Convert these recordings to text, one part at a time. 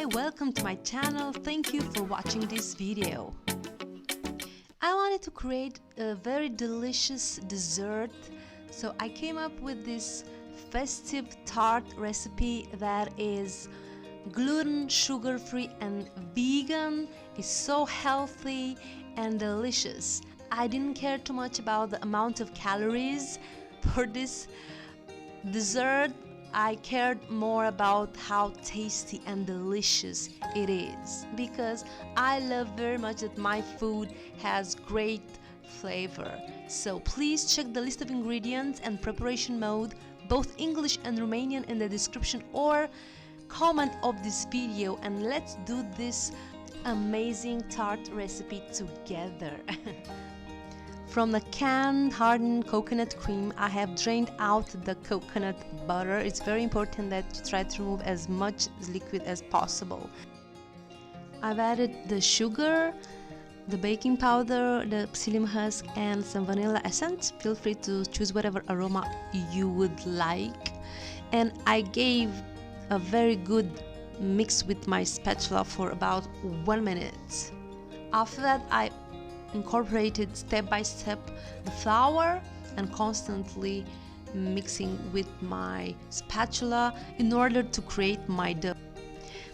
Hi, welcome to my channel. Thank you for watching this video. I wanted to create a very delicious dessert, so I came up with this festive tart recipe that is gluten, sugar-free and vegan. It's so healthy and delicious. I didn't care too much about the amount of calories for this dessert. I cared more about how tasty and delicious it is, because I love very much that my food has great flavor. So please check the list of ingredients and preparation mode, both English and Romanian, in the description or comment of this video, and let's do this amazing tart recipe together. From the canned hardened coconut cream, I have drained out the coconut butter. It's very important that you try to remove as much liquid as possible. I've added the sugar, the baking powder, the psyllium husk, and some vanilla essence. Feel free to choose whatever aroma you would like. And I gave a very good mix with my spatula for about 1 minute. After that, I incorporated step by step the flour and constantly mixing with my spatula in order to create my dough.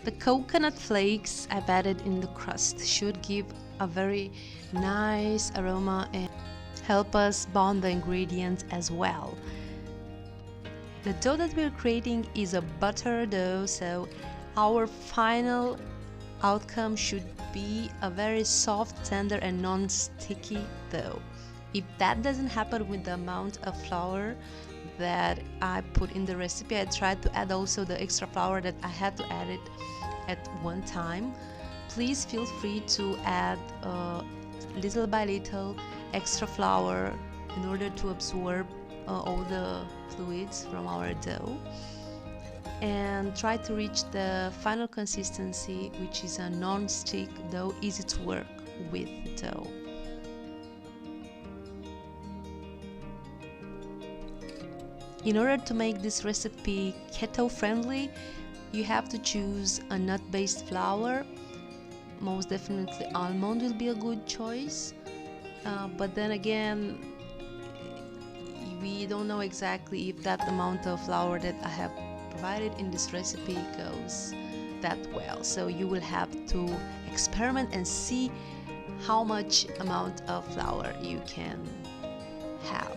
The coconut flakes I've added in the crust should give a very nice aroma and help us bond the ingredients as well. The dough that we're creating is a butter dough, so our final outcome should be a very soft, tender and non-sticky dough. If that doesn't happen with the amount of flour that I put in the recipe, I tried to add also the extra flour that I had to add it at one time. Please feel free to add little by little extra flour in order to absorb all the fluids from our dough, and try to reach the final consistency, which is a non-stick dough, easy to work with dough. In order to make this recipe keto friendly, you have to choose a nut-based flour. Most definitely almond will be a good choice, but then again, we don't know exactly if that amount of flour that I have provided in this recipe goes that well, so you will have to experiment and see how much amount of flour you can have.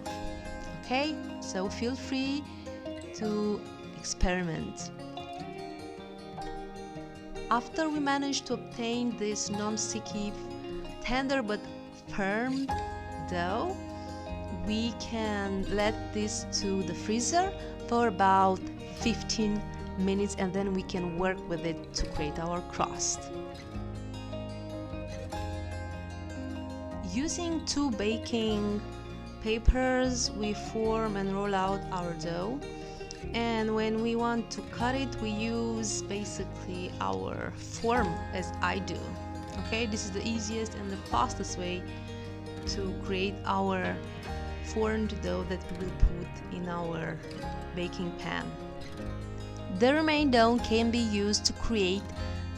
Okay, so feel free to experiment. After we manage to obtain this non-sticky, tender but firm dough, we can let this to the freezer for about 15 minutes, and then we can work with it to create our crust. Using 2 baking papers, we form and roll out our dough, and when we want to cut it, we use basically our form, as I do. Okay, this is the easiest and the fastest way to create our formed dough that we will put in our baking pan. The remaining dough can be used to create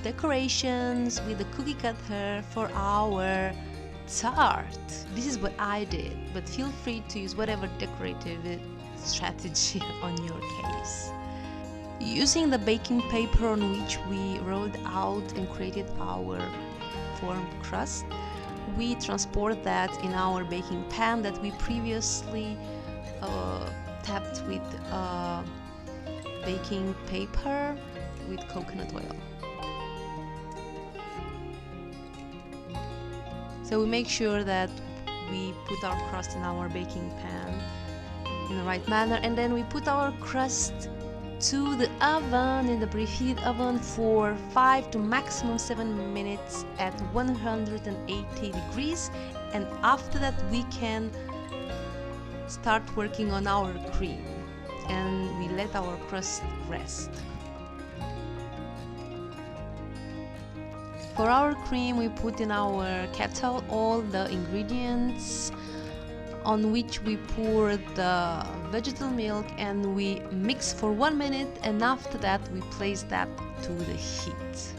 decorations with the cookie cutter for our tart. This is what I did, but feel free to use whatever decorative strategy on your case. Using the baking paper on which we rolled out and created our formed crust, we transport that in our baking pan that we previously tapped with baking paper with coconut oil. So we make sure that we put our crust in our baking pan in the right manner, and then we put our crust to the oven, in the preheated oven, for 5 to maximum 7 minutes at 180 degrees, and after that we can start working on our cream, and we let our crust rest. For our cream, we put in our kettle all the ingredients, on which we pour the vegetable milk and we mix for 1 minute, and after that we place that to the heat.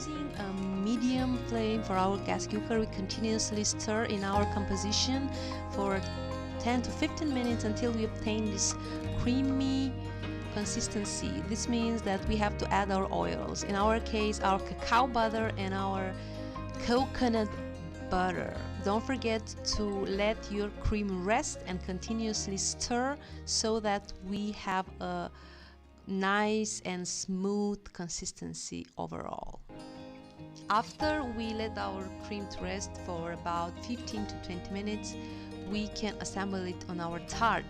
using a medium flame for our gas cooker, we continuously stir in our composition for 10 to 15 minutes until we obtain this creamy consistency. This means that we have to add our oils. In our case, our cacao butter and our coconut butter. Don't forget to let your cream rest and continuously stir so that we have a nice and smooth consistency overall. After we let our cream to rest for about 15 to 20 minutes, we can assemble it on our tart.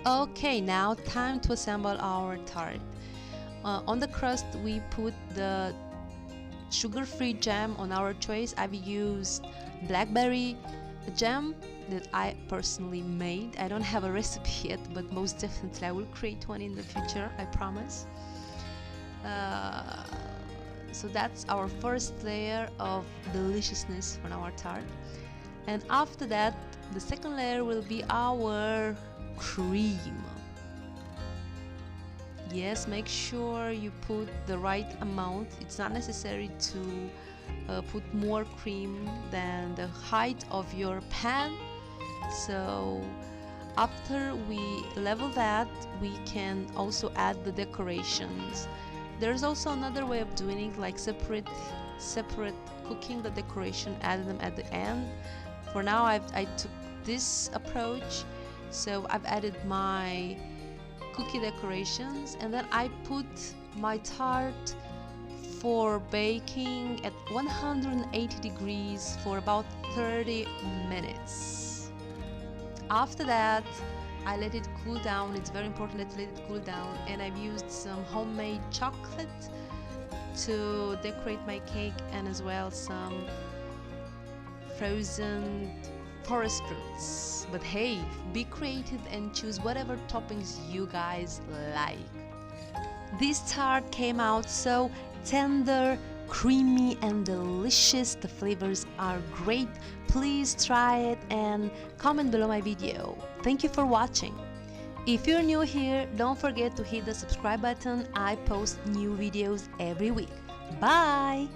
Okay, now time to assemble our tart. On the crust we put the sugar-free jam on our choice. I've used blackberry jam that I personally made. I don't have a recipe yet, but most definitely I will create one in the future, I promise. So that's our first layer of deliciousness from our tart. And after that, the second layer will be our cream. Yes, make sure you put the right amount. It's not necessary to put more cream than the height of your pan. So after we level that, we can also add the decorations. There's also another way of doing it, like separate cooking the decoration, add them at the end. For now I took this approach, so I've added my cookie decorations, and then I put my tart for baking at 180 degrees for about 30 minutes. After that, I let it cool down. It's very important to let it cool down, and I've used some homemade chocolate to decorate my cake, and as well some frozen forest fruits. But hey, be creative and choose whatever toppings you guys like. This tart came out so tender, creamy and delicious. The flavors are great. Please try it and comment below my video. Thank you for watching. If you're new here, don't forget to hit the subscribe button. I post new videos every week. Bye!